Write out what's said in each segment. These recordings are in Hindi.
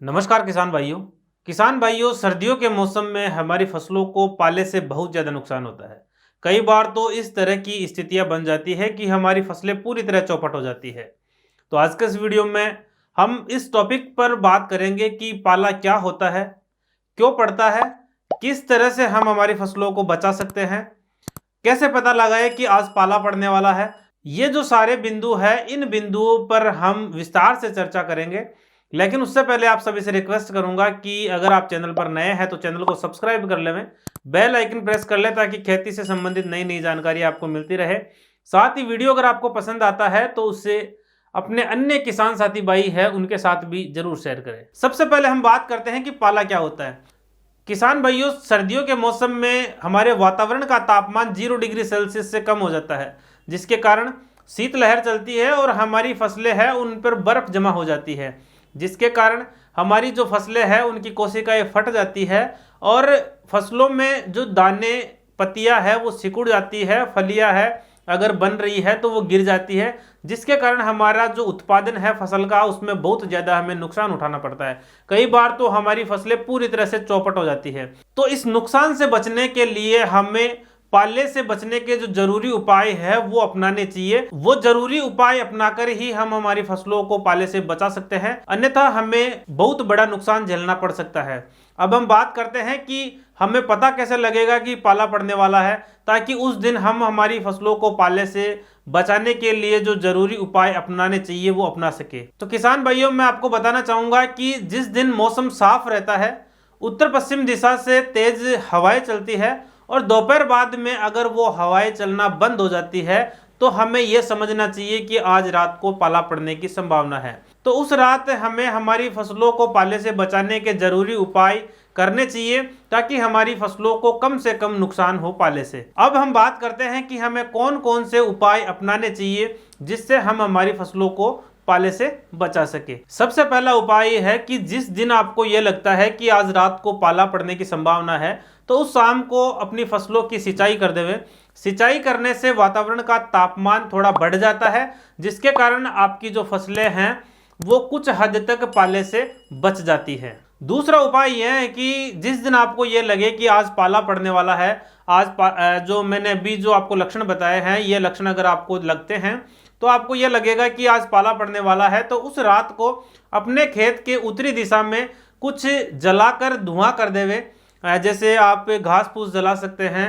नमस्कार किसान भाइयों सर्दियों के मौसम में हमारी फसलों को पाले से बहुत ज़्यादा नुकसान होता है। कई बार तो इस तरह की स्थितियां बन जाती है कि हमारी फसलें पूरी तरह चौपट हो जाती है। तो आज के इस वीडियो में हम इस टॉपिक पर बात करेंगे कि पाला क्या होता है, क्यों पड़ता है, किस तरह से हम हमारी फसलों को बचा सकते हैं, कैसे पता लगाए कि आज पाला पड़ने वाला है। ये जो सारे बिंदु है, इन बिंदुओं पर हम विस्तार से चर्चा करेंगे। लेकिन उससे पहले आप सभी से रिक्वेस्ट करूंगा कि अगर आप चैनल पर नए हैं तो चैनल को सब्सक्राइब कर लें, बेल आइकन प्रेस कर लें ताकि खेती से संबंधित नई नई जानकारी आपको मिलती रहे। साथ ही वीडियो अगर आपको पसंद आता है तो उससे अपने अन्य किसान साथी भाई है उनके साथ भी जरूर शेयर करें। सबसे पहले हम बात करते हैं कि पाला क्या होता है। किसान भाइयों, सर्दियों के मौसम में हमारे वातावरण का तापमान 0 डिग्री सेल्सियस से कम हो जाता है, जिसके कारण शीतलहर चलती है और हमारी फसलें हैं उन पर बर्फ जमा हो जाती है, जिसके कारण हमारी जो फसलें हैं उनकी कोशिकाएं फट जाती है और फसलों में जो दाने पत्तियां है वो सिकुड़ जाती है, फलियां है अगर बन रही है तो वो गिर जाती है, जिसके कारण हमारा जो उत्पादन है फसल का उसमें बहुत ज़्यादा हमें नुकसान उठाना पड़ता है। कई बार तो हमारी फसलें पूरी तरह से चौपट हो जाती है। तो इस नुकसान से बचने के लिए हमें पाले से बचने के जो जरूरी उपाय है वो अपनाने चाहिए। वो जरूरी उपाय अपनाकर ही हम हमारी फसलों को पाले से बचा सकते हैं, अन्यथा हमें बहुत बड़ा नुकसान झेलना पड़ सकता है। अब हम बात करते हैं कि हमें पता कैसे लगेगा कि पाला पड़ने वाला है, ताकि उस दिन हम हमारी फसलों को पाले से बचाने के लिए जो जरूरी उपाय अपनाने चाहिए वो अपना सके। तो किसान भाइयों, मैं आपको बताना चाहूंगा कि जिस दिन मौसम साफ रहता है, उत्तर पश्चिम दिशा से तेज हवाएं चलती है और दोपहर बाद में अगर वो हवाएं चलना बंद हो जाती है तो हमें यह समझना चाहिए कि आज रात को पाला पड़ने की संभावना है। तो उस रात हमें हमारी फसलों को पाले से बचाने के जरूरी उपाय करने चाहिए ताकि हमारी फसलों को कम से कम नुकसान हो पाले से। अब हम बात करते हैं कि हमें कौन कौन से उपाय अपनाने चाहिए जिससे हम हमारी फसलों को पाले से बचा सके। सबसे पहला उपाय यह है कि जिस दिन आपको यह लगता है कि आज रात को पाला पड़ने की संभावना है तो उस शाम को अपनी फसलों की सिंचाई कर देवें। सिंचाई करने से वातावरण का तापमान थोड़ा बढ़ जाता है, जिसके कारण आपकी जो फसलें हैं वो कुछ हद तक पाले से बच जाती है। दूसरा उपाय यह है कि जिस दिन आपको यह लगे कि आज पाला पड़ने वाला है, जो मैंने अभी जो आपको लक्षण बताए हैं, ये लक्षण अगर आपको लगते हैं तो आपको यह लगेगा कि आज पाला पड़ने वाला है, तो उस रात को अपने खेत के उत्तरी दिशा में कुछ जलाकर धुआं कर देवे। जैसे आप घास फूस जला सकते हैं,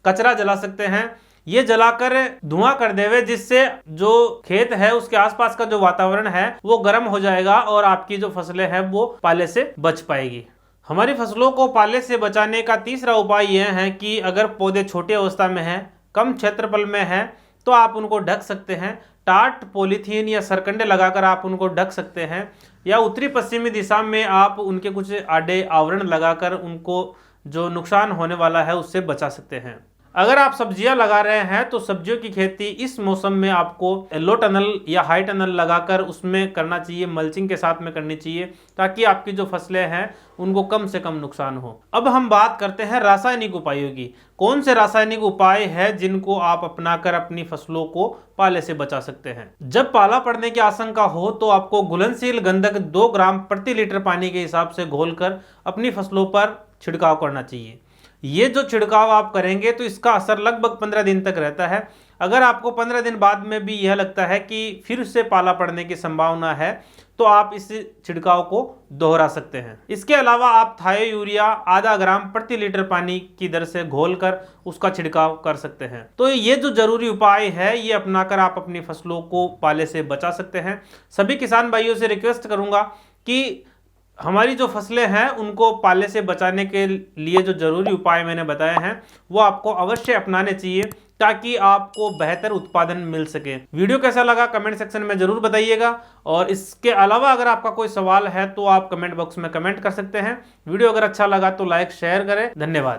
कचरा जला सकते हैं, ये जलाकर धुआं कर देवे, जिससे जो खेत है उसके आसपास का जो वातावरण है वो गर्म हो जाएगा और आपकी जो फसलें हैं वो पाले से बच पाएगी। हमारी फसलों को पाले से बचाने का तीसरा उपाय यह है कि अगर पौधे छोटी अवस्था में हैं, कम क्षेत्रफल में हैं, तो आप उनको ढक सकते हैं। टाट, पॉलीथीन या सरकंडे लगाकर आप उनको ढक सकते हैं, या उत्तरी पश्चिमी दिशा में आप उनके कुछ आड़े आवरण लगाकर उनको जो नुकसान होने वाला है उससे बचा सकते हैं। अगर आप सब्जियां लगा रहे हैं तो सब्जियों की खेती इस मौसम में आपको लो टनल या हाई टनल लगाकर उसमें करना चाहिए, मल्चिंग के साथ में करनी चाहिए, ताकि आपकी जो फसलें हैं उनको कम से कम नुकसान हो। अब हम बात करते हैं रासायनिक उपायों की। कौन से रासायनिक उपाय है जिनको आप अपनाकर अपनी फसलों को पाले से बचा सकते हैं। जब पाला पड़ने की आशंका हो तो आपको घुलनशील गंधक 2 ग्राम प्रति लीटर पानी के हिसाब से घोलकर अपनी फसलों पर छिड़काव करना चाहिए। ये जो छिड़काव आप करेंगे तो इसका असर लगभग 15 दिन तक रहता है। अगर आपको 15 दिन बाद में भी यह लगता है कि फिर से पाला पड़ने की संभावना है तो आप इस छिड़काव को दोहरा सकते हैं। इसके अलावा आप थायो यूरिया आधा ग्राम प्रति लीटर पानी की दर से घोलकर उसका छिड़काव कर सकते हैं। तो ये जो जरूरी उपाय है ये अपनाकर आप अपनी फसलों को पाले से बचा सकते हैं। सभी किसान भाइयों से रिक्वेस्ट करूंगा कि हमारी जो फसलें हैं उनको पाले से बचाने के लिए जो जरूरी उपाय मैंने बताए हैं वो आपको अवश्य अपनाने चाहिए, ताकि आपको बेहतर उत्पादन मिल सके। वीडियो कैसा लगा कमेंट सेक्शन में जरूर बताइएगा, और इसके अलावा अगर आपका कोई सवाल है तो आप कमेंट बॉक्स में कमेंट कर सकते हैं। वीडियो अगर अच्छा लगा तो लाइक शेयर करें। धन्यवाद।